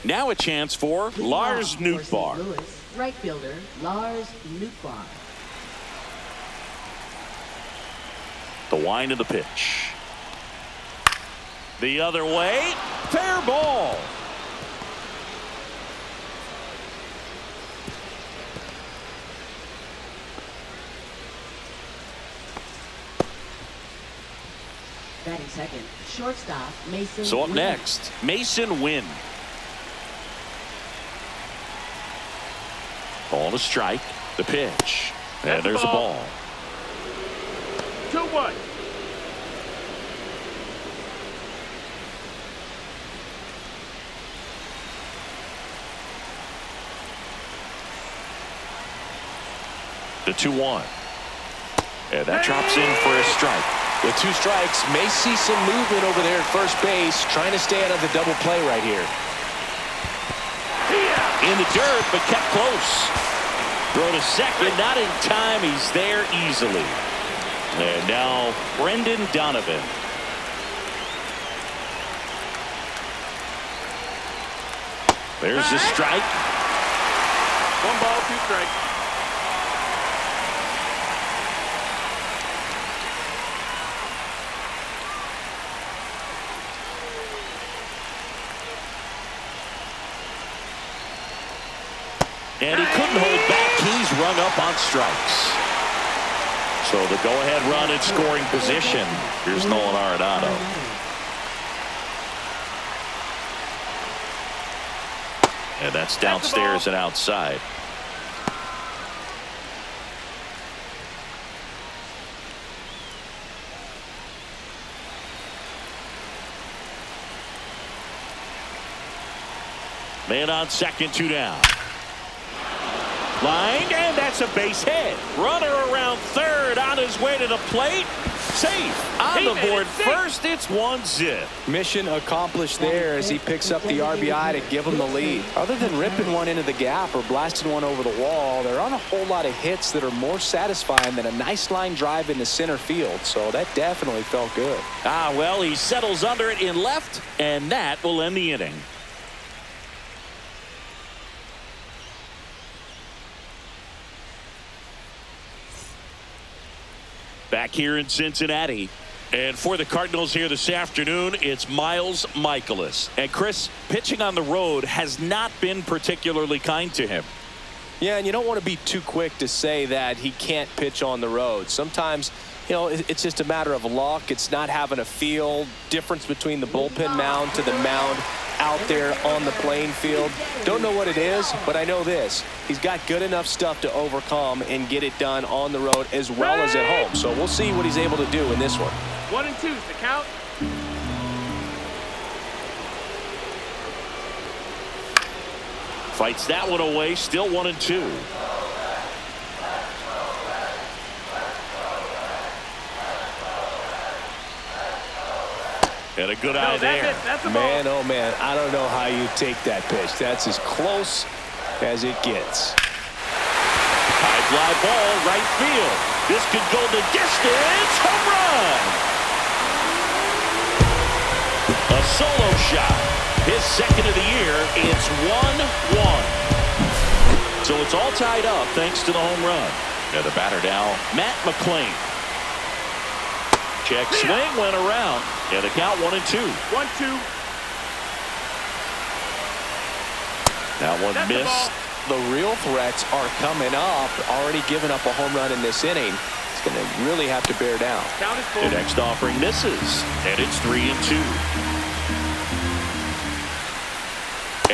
Now a chance for Lars Nootbaar. St.Luis, right fielder Lars Nootbaar. The wind of the pitch. The other way. Fair ball. Batting second, shortstop Mason. So up Wynn. next, Mason Wynn. Ball to strike. The pitch. And there's a ball. 2-1. The 2-1. And that drops in for a strike. With 2 strikes, may see some movement over there at first base, trying to stay out of the double play right here. In the dirt, but kept close. Throw to second, not in time. He's there easily. And now Brendan Donovan. There's the strike. 1 ball, 2 strikes. And he couldn't hold back. He's rung up on strikes. So the go-ahead run in scoring position. Here's Nolan Arenado. And that's downstairs and outside. Man on second, 2 down. Lined, and that's a base hit. Runner around third on his way to the plate. Safe on the board first. It's 1-0. Mission accomplished there as he picks up the RBI to give him the lead. Other than ripping one into the gap or blasting one over the wall, there aren't a whole lot of hits that are more satisfying than a nice line drive into center field. So that definitely felt good. Well, he settles under it in left, and that will end the inning. Back here in Cincinnati. And for the Cardinals here this afternoon, it's Miles Michaelis. And Chris, pitching on the road has not been particularly kind to him. Yeah, and you don't want to be too quick to say that he can't pitch on the road. Sometimes, you know, it's just a matter of luck. It's not having a feel. Difference between the bullpen mound to the mound out there on the playing field. Don't know what it is, but I know this. He's got good enough stuff to overcome and get it done on the road as well as at home. So we'll see what he's able to do in this one. 1 and 2 is the count. Fights that one away. Still 1 and 2. And a good eye there. Man, oh man, I don't know how you take that pitch. That's as close as it gets. High fly ball, right field. This could go the distance. Home run. A solo shot. His second of the year. It's 1-1. So it's all tied up thanks to the home run. And the batter now, Matt McClain. Check swing went around. And the count 1 and 2. 1-2. That one missed. The real threats are coming up. Already given up a home run in this inning. It's going to really have to bear down. Count is full. The next offering misses. And it's 3 and 2.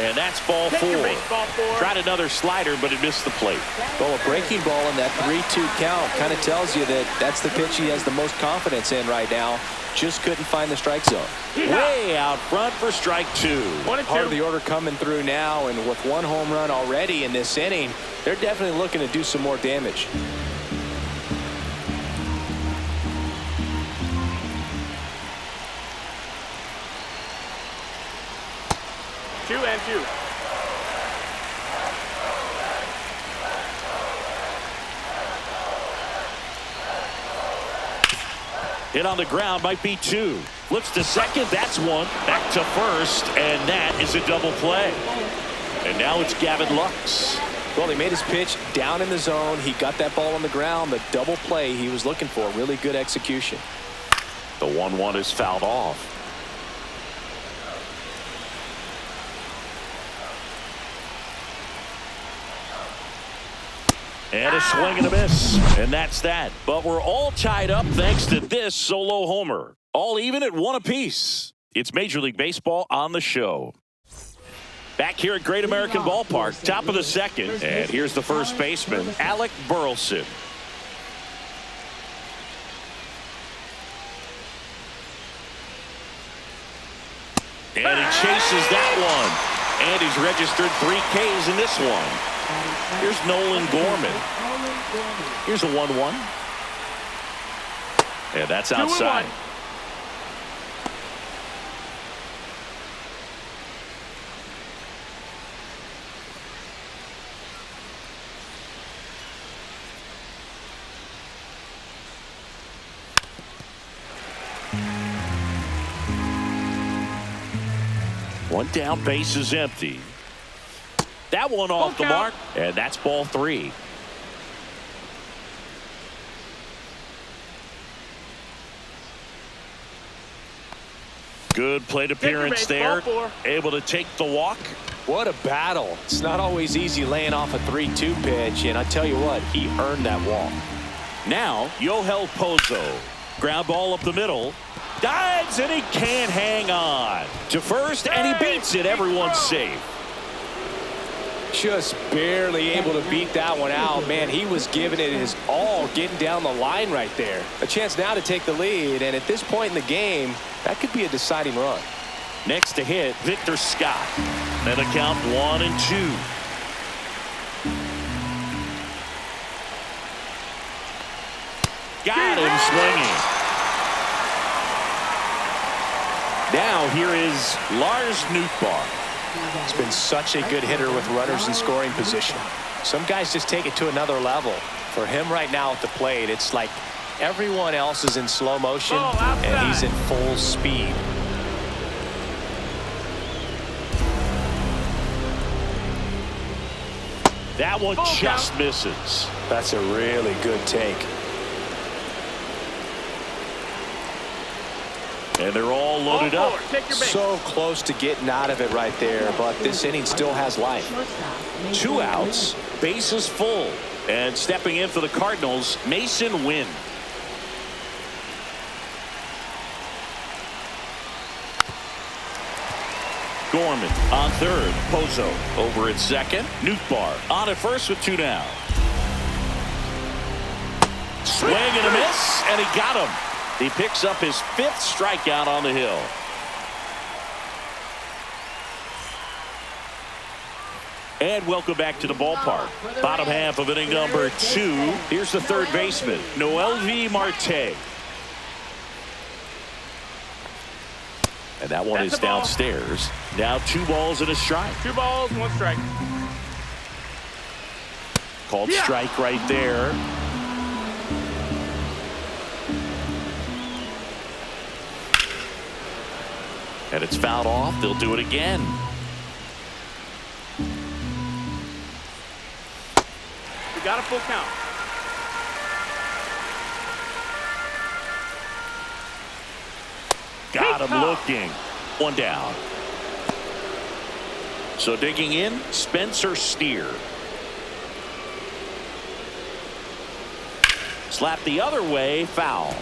And that's ball 4. Tried another slider, but it missed the plate. Well, a breaking ball in that 3-2 count kind of tells you that that's the pitch he has the most confidence in right now. Just couldn't find the strike zone. Way out front for strike 2. 1 and 2. Part of the order coming through now, and with 1 home run already in this inning, they're definitely looking to do some more damage. Two and 2. Hit on the ground, might be 2. Flips to second. That's one. Back to first. And that is a double play. And now it's Gavin Lux. Well, he made his pitch down in the zone. He got that ball on the ground. The double play he was looking for. Really good execution. The 1-1 is fouled off. And a swing and a miss. And that's that. But we're all tied up thanks to this solo homer. All even at 1 apiece. It's Major League Baseball on the show. Back here at Great American Ballpark, top of the second. And here's the first baseman, Alec Burleson. And he chases that one. And he's registered 3 Ks in this one. Here's Nolan Gorman. Here's a 1-1. And that's outside. 2-1. One down, base is empty. That one off the mark, and that's ball 3. Good plate appearance there. Able to take the walk. What a battle. It's not always easy laying off a 3-2 pitch, and I tell you what, he earned that walk. Now, Yohel Pozo. Ground ball up the middle. Dives, and he can't hang on. To first, and he beats it. Everyone's safe. Just barely able to beat that one out. Man, he was giving it his all, getting down the line right there. A chance now to take the lead, and at this point in the game, that could be a deciding run. Next to hit, Victor Scott. And a count 1-2. Got him swinging. Now here is Lars Nootbaar. He's been such a good hitter with runners in scoring position. Some guys just take it to another level. For him right now at the plate, it's like everyone else is in slow motion and he's in full speed. That one just misses. That's a really good take. And they're all loaded up. So close to getting out of it right there, but this inning still has life. 2 outs, bases full. And stepping in for the Cardinals, Mason Wynn. Gorman on third. Pozo over at second. Nootbaar on at first with 2 down. Swing and a miss, and he got him. He picks up his 5th strikeout on the hill. And welcome back to the ballpark. Bottom half of inning number 2. Here's the third baseman, Noelvi Marte. And that one is downstairs. Now 2 balls and a strike. 2 balls, 1 strike. Called strike right there. And it's fouled off. They'll do it again. We got a full count. Got him looking. 1 down. So digging in, Spencer Steer. Slap the other way, foul.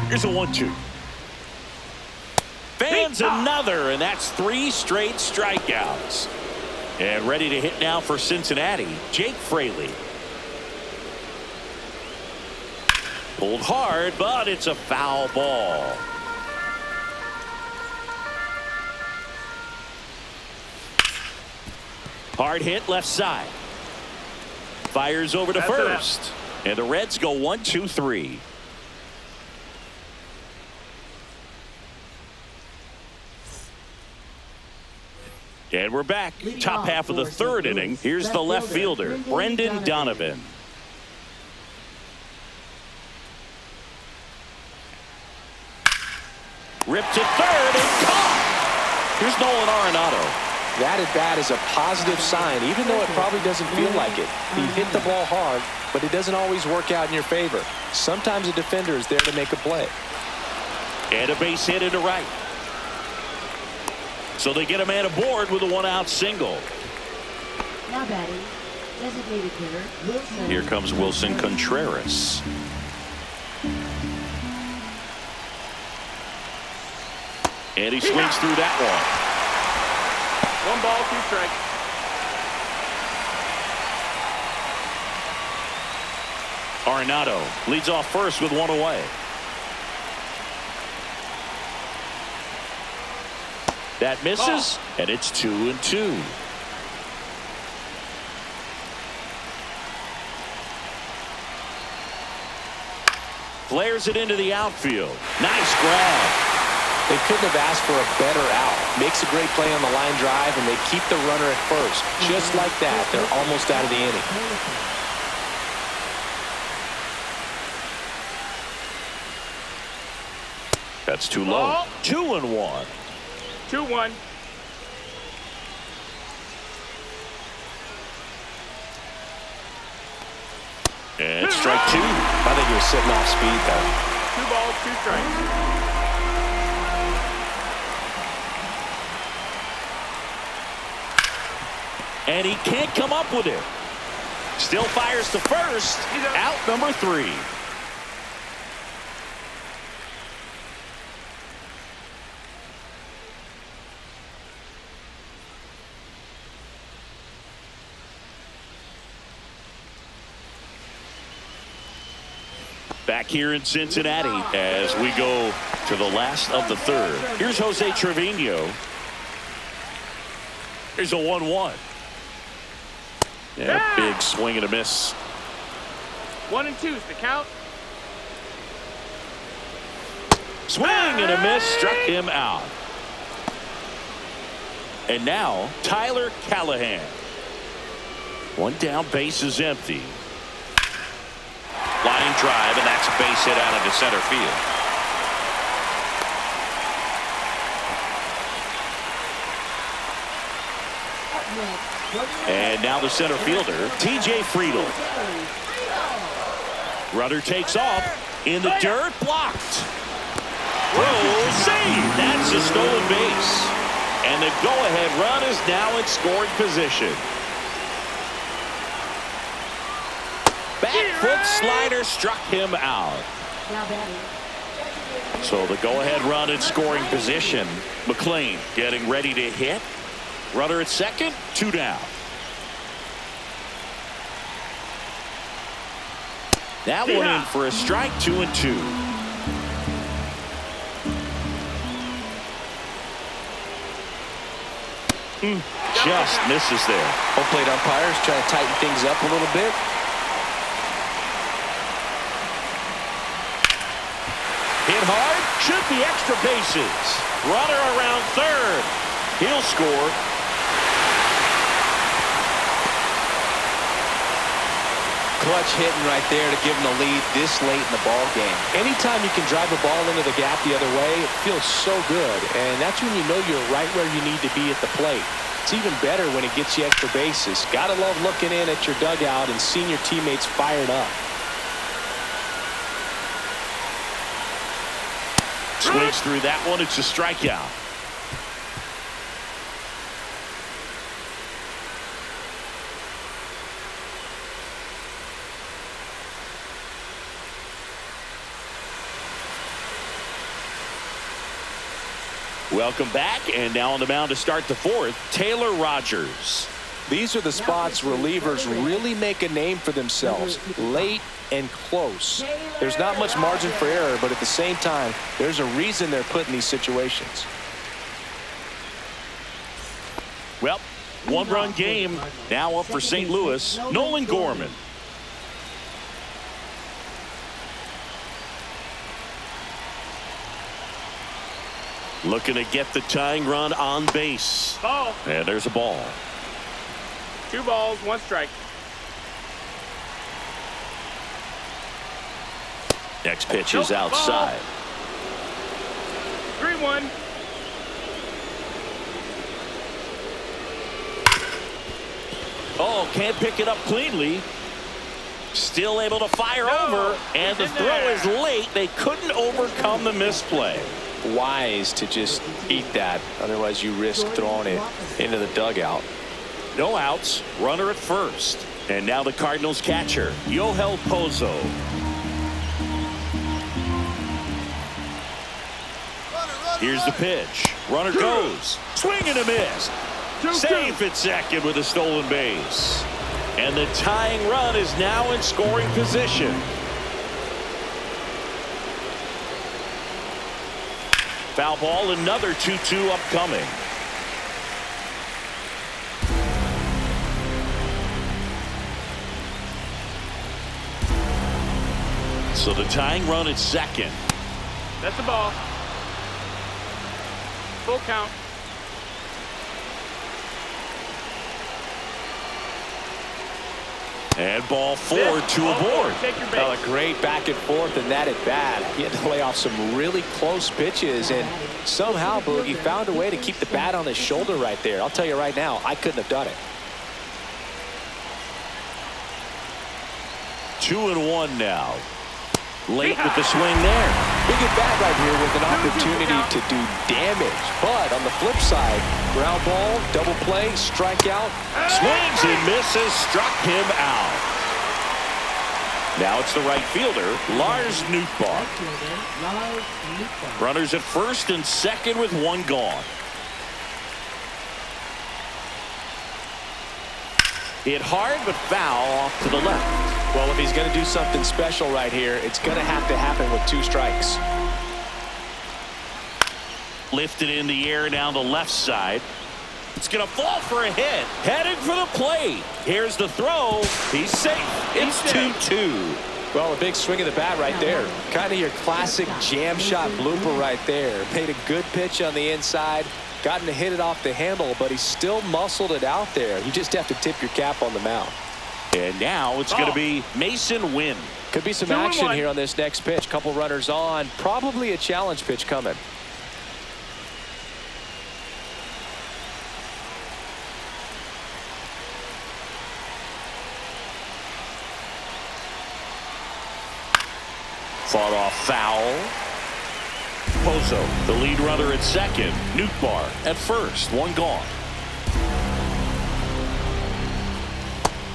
Here's a 1-2. Fans another, and that's 3 straight strikeouts. And ready to hit now for Cincinnati, Jake Fraley. Pulled hard, but it's a foul ball. Hard hit left side. Fires over to first. And the Reds go 1-2-3. And we're back. Top half of the third inning. Here's the left fielder, Brendan Donovan. Ripped to third and caught. Here's Nolan Arenado. That at bat is a positive sign, even though it probably doesn't feel like it. He hit the ball hard, but it doesn't always work out in your favor. Sometimes a defender is there to make a play. And a base hit into right. So they get a man aboard with a one-out single. Now batting, designated hitter, Wilson. Here comes Wilson Contreras. And he swings through that one. 1 ball, 2 strikes. Arenado leads off first with 1 away. That misses, and it's 2-2. Flares it into the outfield. Nice grab. They couldn't have asked for a better out. Makes a great play on the line drive, and they keep the runner at first. Just like that, they're almost out of the inning. That's too low. 2-1. 2-1. And strike 2. I think he was sitting off speed, though. 2 balls, 2 strikes. And he can't come up with it. Still fires to first. Out number 3. Back here in Cincinnati as we go to the last of the third. Here's Jose Trevino. Here's a 1-1. Yeah, big swing and a miss. 1 and 2's the count. Swing and a miss, struck him out. And now Tyler Callahan. 1 down, base is empty. Line drive, and that's a base hit out into center field. And now the center fielder, T.J. Friedl. Runner takes off in the dirt, blocked. Throw, save. That's a stolen base. And the go-ahead run is now in scoring position. Back foot slider struck him out. Now batting. So the go-ahead run in scoring position. McLean getting ready to hit. Runner at second, 2 down. That one in for a strike, 2-2. Just misses there. Home plate umpires trying to tighten things up a little bit. Hit hard, should be extra bases. Runner around third. He'll score. Clutch hitting right there to give them the lead this late in the ball game. Anytime you can drive a ball into the gap the other way, it feels so good. And that's when you know you're right where you need to be at the plate. It's even better when it gets you extra bases. Gotta love looking in at your dugout and seeing your teammates fired up. Swings through that one. It's a strikeout. Welcome back, and now on the mound to start the fourth, Taylor Rogers. These are the spots relievers really make a name for themselves, late and close. There's not much margin for error, but at the same time, there's a reason they're put in these situations. Well, 1-run game now up for St. Louis. Nolan Gorman. Looking to get the tying run on base. Ball. And there's a ball. 2 balls, 1 strike. Next pitch is outside. 3-1. Oh, can't pick it up cleanly. Still able to fire over, and the throw is late. They couldn't overcome the misplay. Wise to just eat that. Otherwise, you risk throwing it into the dugout. No outs, runner at first. And now the Cardinals catcher, Yoel Pozo. Here's the pitch. Runner goes. Swing and a miss. Safe at second with a stolen base. And the tying run is now in scoring position. Foul ball, another 2-2 upcoming. So the tying run at second. That's the ball. Full count. And ball 4 to a board. Take your base. Well, a great back and forth, and that at bat. He had to lay off some really close pitches, and somehow Boogie found a way to keep the bat on his shoulder right there. I'll tell you right now, I couldn't have done it. 2-1 now. Late with the swing there. Big at bat right here with an opportunity to do damage. But on the flip side, ground ball, double play, strikeout. Swings and misses, struck him out. Now it's the right fielder, Lars Nootbaar. Runners at first and second with one gone. Hit hard but foul off to the left. Well, if he's going to do something special right here, it's going to have to happen with 2 strikes. Lifted in the air down the left side. It's going to fall for a hit. Headed for the plate. Here's the throw. He's safe. It's 2-2. Well, a big swing of the bat right there. Kind of your classic jam shot blooper right there. Made a good pitch on the inside. Gotten to hit it off the handle, but he still muscled it out there. You just have to tip your cap on the mound. And now it's going to be Mason Wynn. Could be some action here on this next pitch. Couple runners on. Probably a challenge pitch coming. Fought off foul. Pozo, the lead runner at second. Nootbaar at first. One gone.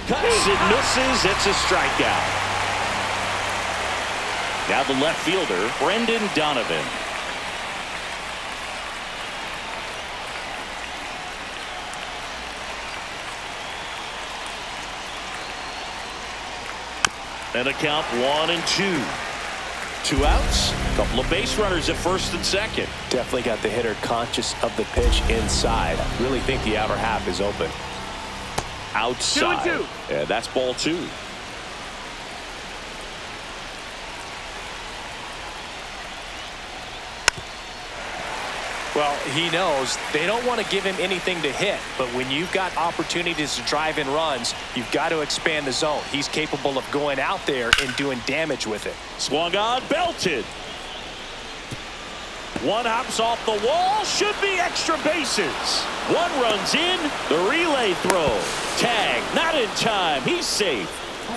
Cuts and misses. It's a strikeout. Now the left fielder, Brendan Donovan. And a count 1-2. 2 outs. Couple of base runners at first and second. Definitely got the hitter conscious of the pitch inside. Really think the outer half is open. Outside. 2-2. And that's ball 2. Well, he knows they don't want to give him anything to hit, but when you've got opportunities to drive in runs, you've got to expand the zone. He's capable of going out there and doing damage with it. Swung on, belted. One hops off the wall, should be extra bases. One runs in, the relay throw. Tag, not in time, he's safe.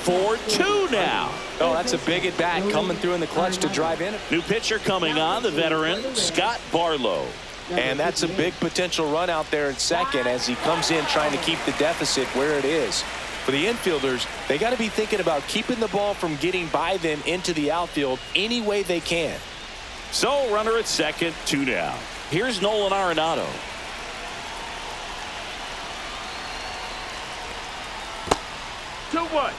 4-2 now. Oh, that's a big at bat coming through in the clutch to drive in. New pitcher coming on, the veteran, Scott Barlow. And that's a big potential run out there in second as he comes in trying to keep the deficit where it is. For the infielders, they got to be thinking about keeping the ball from getting by them into the outfield any way they can. So, runner at second, 2 down. Here's Nolan Arenado. Two one.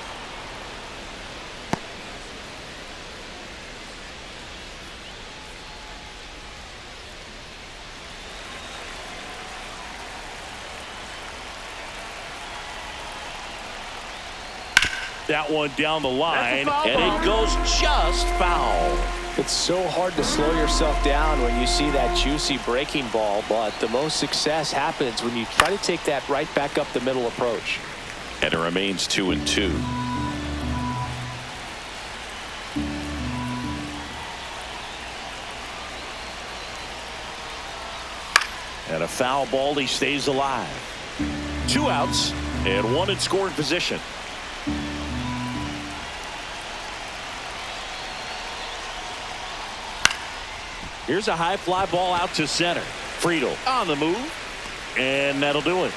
That one down the line, foul and ball. it goes just foul. It's so hard to slow yourself down when you see that juicy breaking ball, but the most success happens when you try to take that right back up the middle approach. And it remains 2-2. And a foul ball, he stays alive. 2 outs and 1 in scoring position. Here's a high fly ball out to center. Friedel on the move, and that'll do it.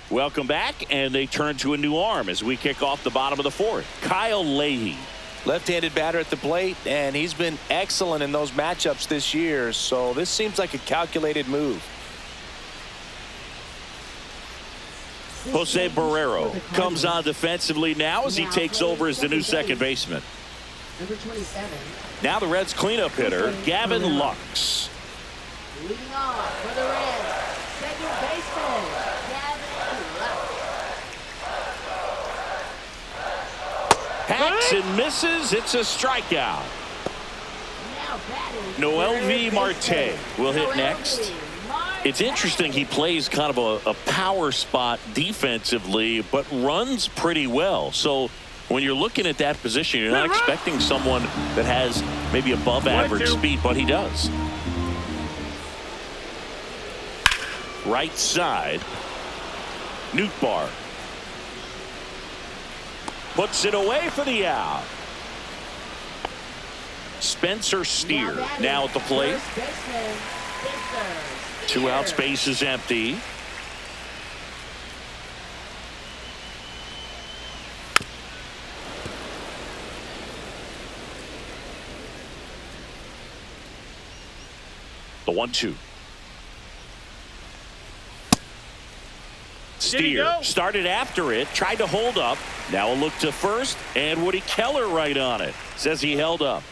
Welcome back, and they turn to a new arm as we kick off the bottom of the 4th. Kyle Leahy. Left-handed batter at the plate, and he's been excellent in those matchups this year, so this seems like a calculated move. Jose Barrero comes on defensively now as he takes over as the new second baseman. Number 27. Now the Reds cleanup hitter, Gavin Lux. Leading off for the Reds, second baseman, Gavin Lux. Hacks and misses. It's a strikeout. Now batting. Noel V. third Marte baseman, will hit Noel next. V. Marte. It's interesting, he plays kind of a power spot defensively, but runs pretty well. So when you're looking at that position, you're not expecting someone that has maybe above average speed, but he does. Right side. Nootbaar puts it away for the out. Spencer Steer now at the plate. First baseman, Spencer 2 outs, Steer. base is empty. The 1-2. Steer started after it, tried to hold up. Now a look to first, and Woody Keller right on it. Says he held up.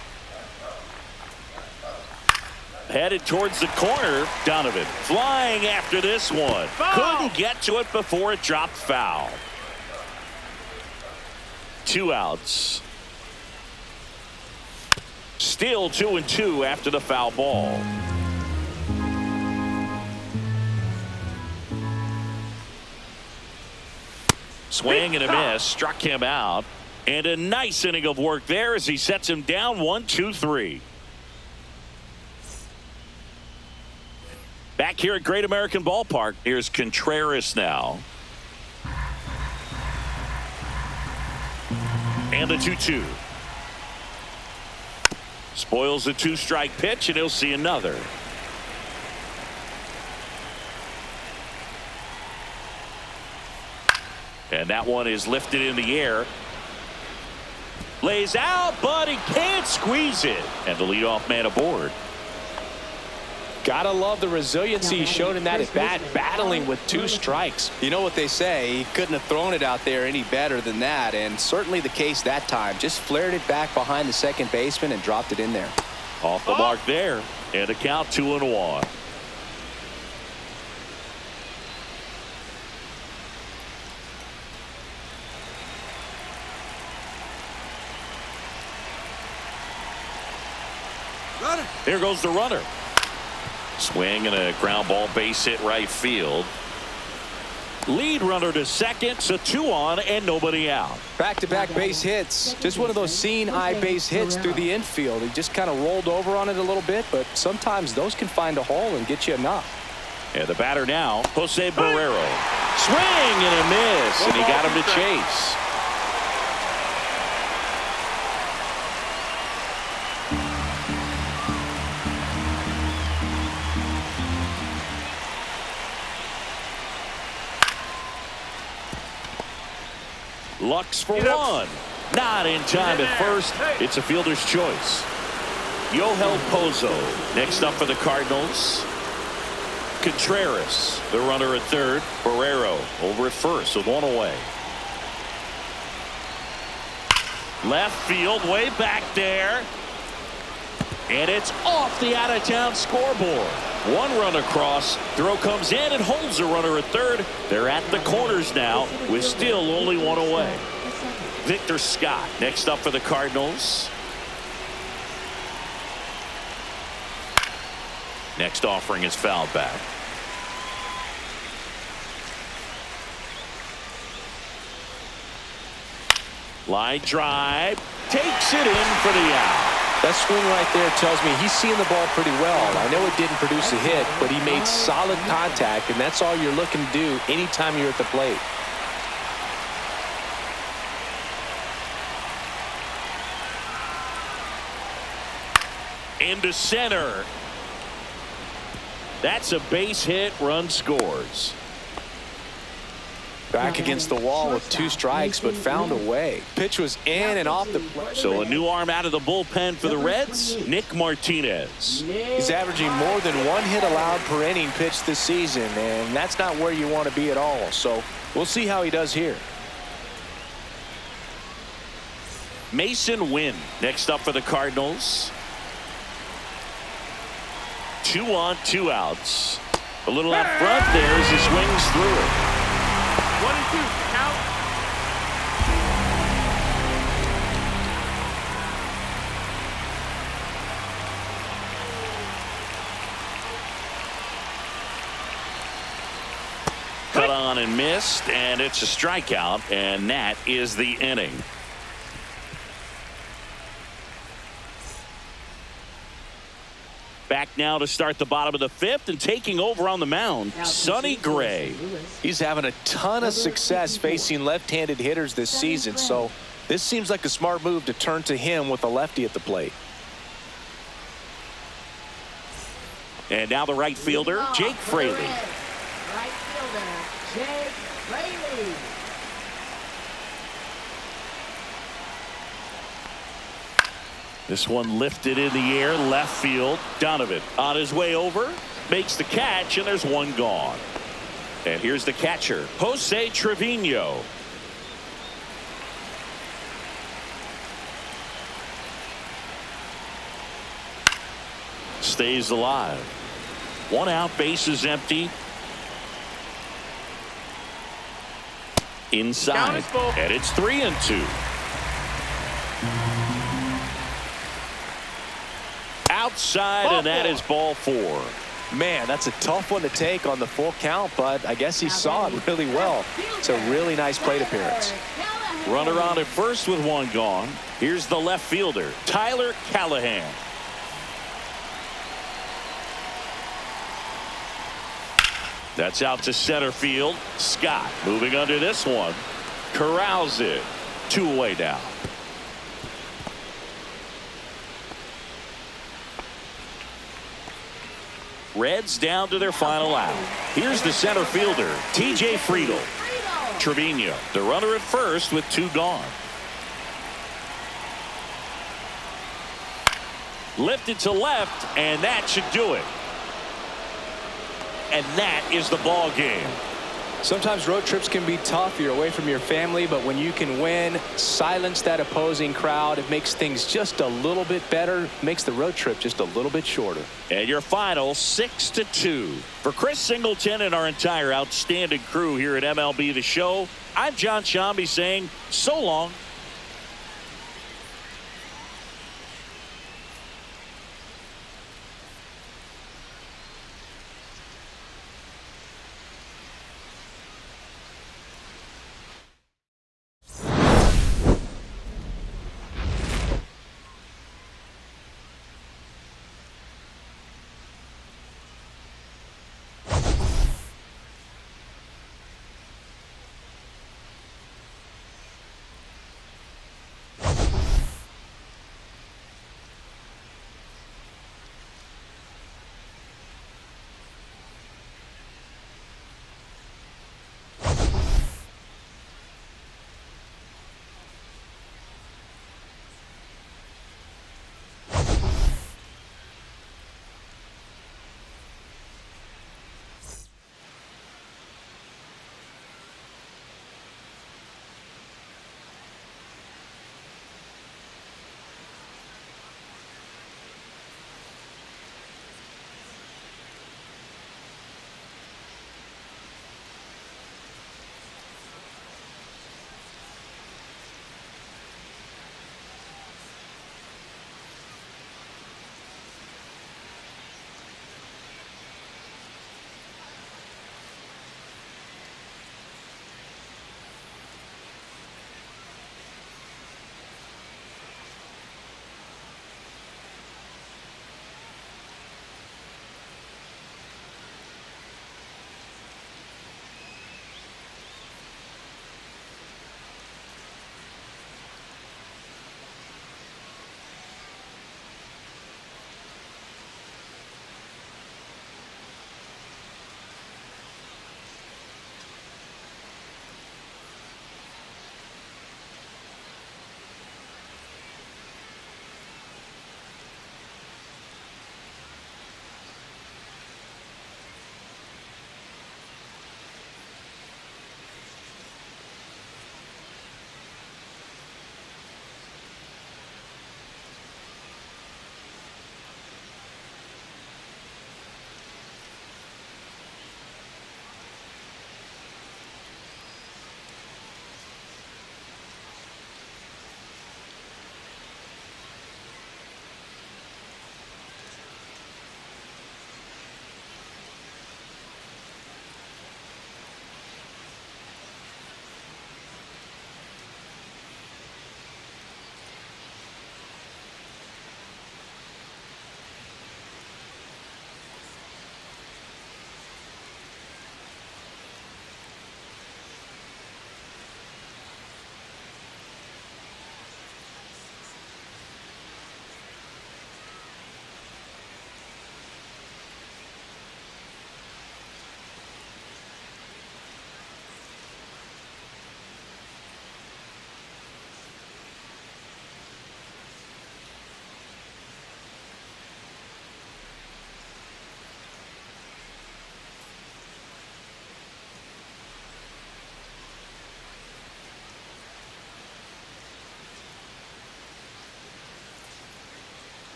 Headed towards the corner. Donovan flying after this one. Couldn't get to it before it dropped foul. 2 outs. Still 2-2 after the foul ball. Swing and a miss, struck him out, and a nice inning of work there as he sets him down 1-2-3. Back here at Great American Ballpark, here's Contreras now. And the 2-2. Spoils the 2-strike pitch, and he'll see another. And that one is lifted in the air. Lays out, but he can't squeeze it. And the leadoff man aboard. Gotta love the resiliency he showed in that at bat, battling with 2 strikes. You know what they say, he couldn't have thrown it out there any better than that, and certainly the case that time. Just flared it back behind the second baseman and dropped it in there. Off the mark there, and a count 2-1. There goes the runner. Swing and a ground ball, base hit right field. Lead runner to second, so 2 on and nobody out. Back-to-back base hits. Just one of those seeing eye base hits through the infield. He just kind of rolled over on it a little bit, but sometimes those can find a hole and get you enough. And the batter now, Jose Barrero. Swing and a miss, and he got him to chase. Lux for 1. Not in time at first. It's a fielder's choice. Yohel Pozo next up for the Cardinals. Contreras, the runner at third. Barrero over at first with 1 away. Left field, way back there. And it's off the out-of-town scoreboard. 1 run across. Throw comes in and holds the runner at third. They're at the corners now with still only 1 away. Victor Scott next up for the Cardinals. Next offering is fouled back. Line drive. Takes it in for the out. That swing right there tells me he's seeing the ball pretty well. I know it didn't produce a hit, but he made solid contact, and that's all you're looking to do anytime you're at the plate. Into center. That's a base hit. Run scores. Back against the wall with 2 strikes, but found a way. Pitch was in and off the plate. So a new arm out of the bullpen for the Reds, Nick Martinez. He's averaging more than 1 hit allowed per inning pitched this season, and that's not where you want to be at all. So we'll see how he does here. Mason Wynn next up for the Cardinals. 2 on, 2 outs. A little out front there as he swings through it. 1 and 2, count. Cut on and missed, and it's a strikeout, and that is the inning. Back now to start the bottom of the 5th, and taking over on the mound, Sonny Gray. He's having a ton of success facing left-handed hitters this season, so this seems like a smart move to turn to him with a lefty at the plate. And now the right fielder, Jake Fraley. Right fielder, Jake Fraley. This one lifted in the air, left field. Donovan on his way over, makes the catch, and there's one gone. And here's the catcher, Jose Trevino. Stays alive. 1 out, bases empty. Inside, and it's 3 and 2. Outside, and that is ball 4. Man, that's a tough one to take on the full count, but I guess he saw it really well. It's a really nice plate appearance. Runner on at first with 1 gone. Here's the left fielder, Tyler Callahan. That's out to center field. Scott moving under this one. Corrals it. 2 away now. Reds down to their final out. Here's the center fielder, T.J. Friedel. Trevino, the runner at first with 2 gone. Lifted to left, and that should do it. And that is the ball game. Sometimes road trips can be tough. You're away from your family, but when you can win, silence that opposing crowd, it makes things just a little bit better, makes the road trip just a little bit shorter. And your final 6-2. For Chris Singleton and our entire outstanding crew here at MLB The Show, I'm John Shambi saying so long.